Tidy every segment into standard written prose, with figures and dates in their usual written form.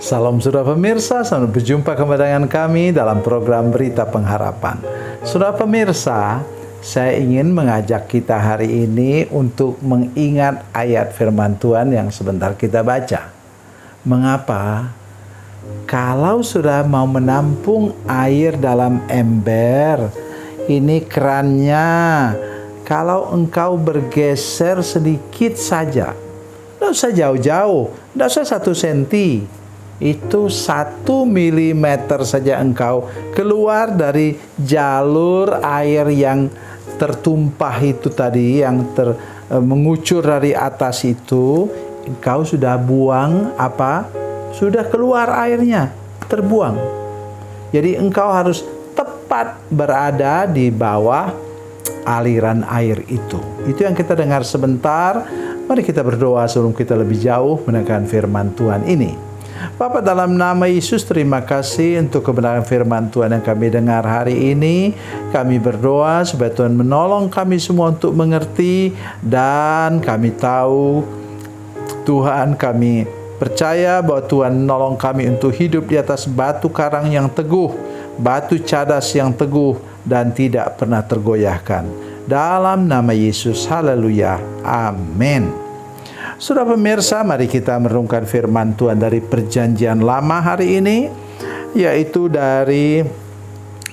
Salam saudara pemirsa, selamat berjumpa kembali dengan kami dalam program Berita Pengharapan. Saudara pemirsa, saya ingin mengajak kita hari ini untuk mengingat ayat firman Tuhan yang sebentar kita baca. Mengapa? Kalau sudah mau menampung air dalam ember, ini kerannya, kalau engkau bergeser sedikit saja, tidak usah jauh-jauh, tidak usah 1 senti, itu 1 milimeter saja engkau keluar dari jalur air yang tertumpah itu tadi, yang mengucur dari atas itu, engkau sudah buang apa? Sudah keluar airnya, terbuang. Jadi engkau harus tepat berada di bawah aliran air itu. Itu yang kita dengar sebentar. Mari kita berdoa sebelum kita lebih jauh mendengarkan firman Tuhan ini. Bapa, dalam nama Yesus, terima kasih untuk kebenaran firman Tuhan yang kami dengar hari ini. Kami berdoa supaya Tuhan menolong kami semua untuk mengerti, dan kami tahu Tuhan, kami percaya bahwa Tuhan menolong kami untuk hidup di atas batu karang yang teguh, batu cadas yang teguh dan tidak pernah tergoyahkan. Dalam nama Yesus, haleluya, amin. Saudara pemirsa, mari kita merenungkan firman Tuhan dari Perjanjian Lama hari ini, yaitu dari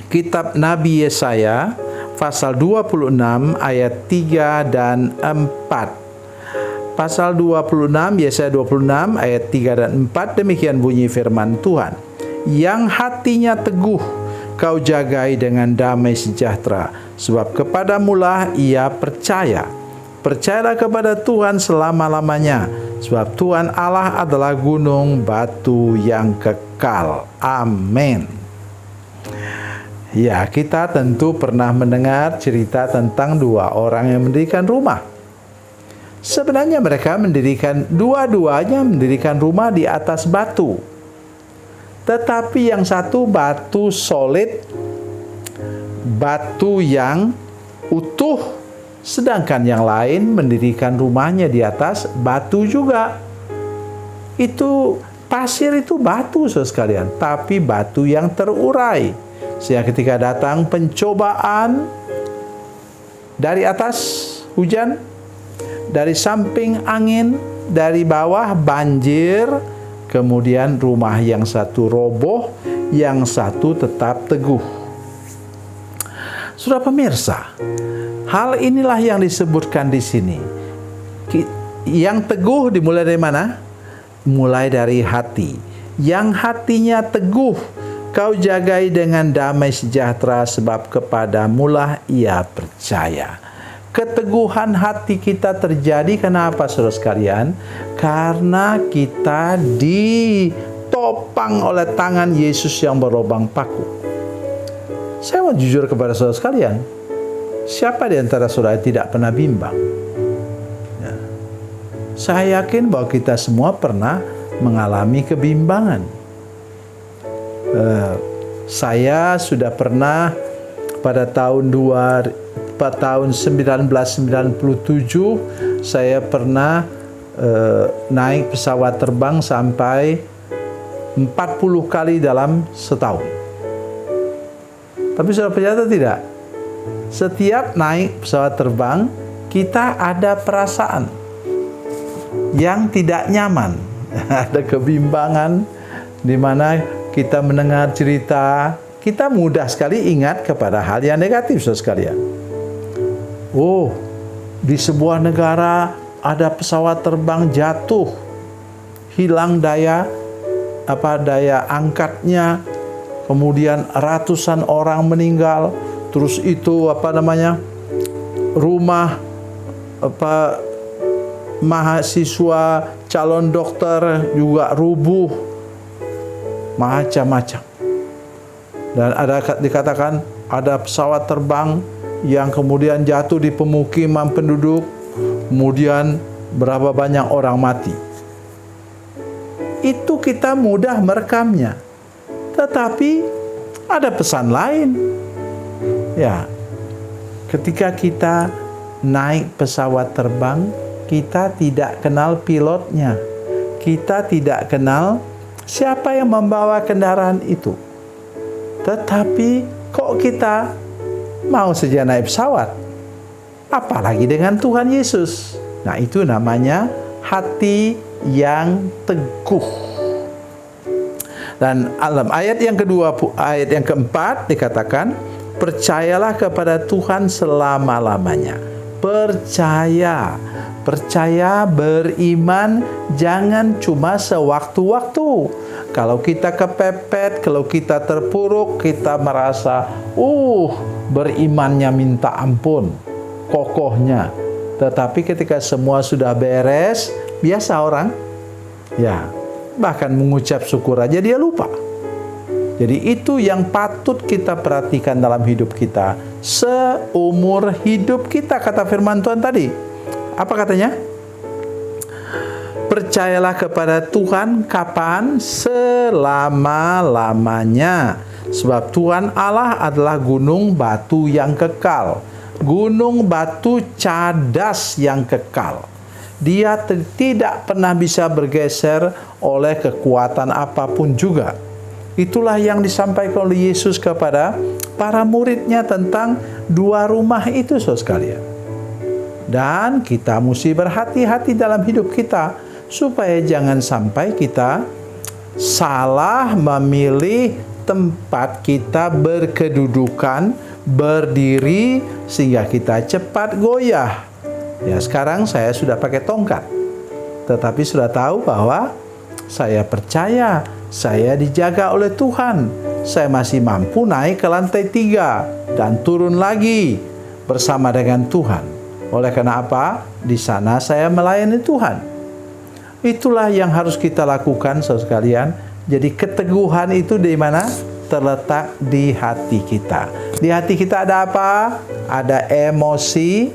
kitab Nabi Yesaya pasal 26 ayat 3 dan 4. Pasal 26, Yesaya 26 ayat 3 dan 4, demikian bunyi firman Tuhan. Yang hatinya teguh kau jagai dengan damai sejahtera, sebab kepadamulah ia percaya. Percayalah kepada Tuhan selama-lamanya, sebab Tuhan Allah adalah gunung batu yang kekal. Amin. Ya, kita tentu pernah mendengar cerita tentang 2 orang yang mendirikan rumah. Sebenarnya mereka dua-duanya mendirikan rumah di atas batu. Tetapi yang satu batu solid, batu yang utuh, sedangkan yang lain mendirikan rumahnya di atas batu juga. Itu pasir, itu batu saudara sekalian, tapi batu yang terurai. Sehingga ketika datang pencobaan dari atas, hujan, dari samping angin, dari bawah banjir, kemudian rumah yang satu roboh, yang satu tetap teguh. Saudara pemirsa, hal inilah yang disebutkan di sini. Yang teguh dimulai dari mana? Mulai dari hati. Yang hatinya teguh kau jagai dengan damai sejahtera, sebab kepadamulah ia percaya. Keteguhan hati kita terjadi kenapa saudara sekalian? Karena kita ditopang oleh tangan Yesus yang berlubang paku. Saya mau jujur kepada saudara sekalian, siapa di antara saudara yang tidak pernah bimbang? Ya. Saya yakin bahwa kita semua pernah mengalami kebimbangan. Saya sudah pernah pada tahun 1997 saya pernah naik pesawat terbang sampai 40 kali dalam setahun. Tapi sudah percaya tidak? Setiap naik pesawat terbang, kita ada perasaan yang tidak nyaman. Ada kebimbangan di mana kita mendengar cerita, kita mudah sekali ingat kepada hal yang negatif, saudara sekalian. Oh, di sebuah negara ada pesawat terbang jatuh, hilang daya angkatnya, kemudian ratusan orang meninggal, terus itu rumah mahasiswa calon dokter juga rubuh, macam-macam. Dan dikatakan ada pesawat terbang yang kemudian jatuh di pemukiman penduduk, kemudian berapa banyak orang mati. Itu kita mudah merekamnya. Tetapi ada pesan lain. Ya, ketika kita naik pesawat terbang, kita tidak kenal pilotnya, kita tidak kenal Siapa yang membawa kendaraan itu? Tetapi kok kita mau saja naik pesawat? Apalagi dengan Tuhan Yesus. Nah, itu namanya hati yang teguh. Dan dalam ayat yang kedua, ayat yang keempat dikatakan, percayalah kepada Tuhan selama-lamanya. Percaya, beriman, jangan cuma sewaktu-waktu. Kalau kita kepepet, kalau kita terpuruk, kita merasa, berimannya minta ampun, kokohnya. Tetapi ketika semua sudah beres, biasa orang, bahkan mengucap syukur aja dia lupa. Jadi itu yang patut kita perhatikan dalam hidup kita. Seumur hidup kita, kata firman Tuhan tadi. Apa katanya? Percayalah kepada Tuhan kapan? Selama-lamanya. Sebab Tuhan Allah adalah gunung batu yang kekal. Gunung batu cadas yang kekal. Dia tidak pernah bisa bergeser oleh kekuatan apapun juga. Itulah yang disampaikan oleh Yesus kepada para muridnya tentang dua rumah itu, saudara sekalian. Dan kita mesti berhati-hati dalam hidup kita supaya jangan sampai kita salah memilih tempat kita berkedudukan, berdiri, sehingga kita cepat goyah. Ya, sekarang saya sudah pakai tongkat, tetapi sudah tahu bahwa saya percaya saya dijaga oleh Tuhan. Saya masih mampu naik ke lantai 3 dan turun lagi bersama dengan Tuhan. Oleh karena apa? Di sana saya melayani Tuhan. Itulah yang harus kita lakukan, saudara sekalian. Jadi keteguhan itu di mana? Terletak di hati kita. Di hati kita ada apa? Ada emosi,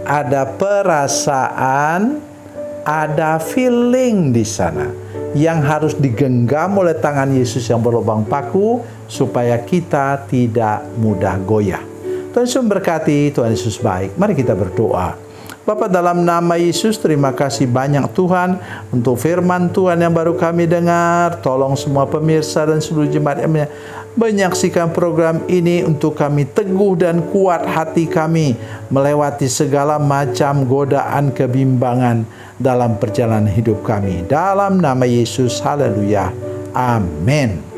ada perasaan, ada feeling di sana yang harus digenggam oleh tangan Yesus yang berlubang paku supaya kita tidak mudah goyah. Tuhan Yesus memberkati, Tuhan Yesus baik. Mari kita berdoa. Bapa, dalam nama Yesus, terima kasih banyak Tuhan untuk firman Tuhan yang baru kami dengar. Tolong semua pemirsa dan seluruh jemaat yang menyaksikan program ini untuk kami teguh dan kuat hati kami melewati segala macam godaan kebimbangan dalam perjalanan hidup kami. Dalam nama Yesus, haleluya. Amin.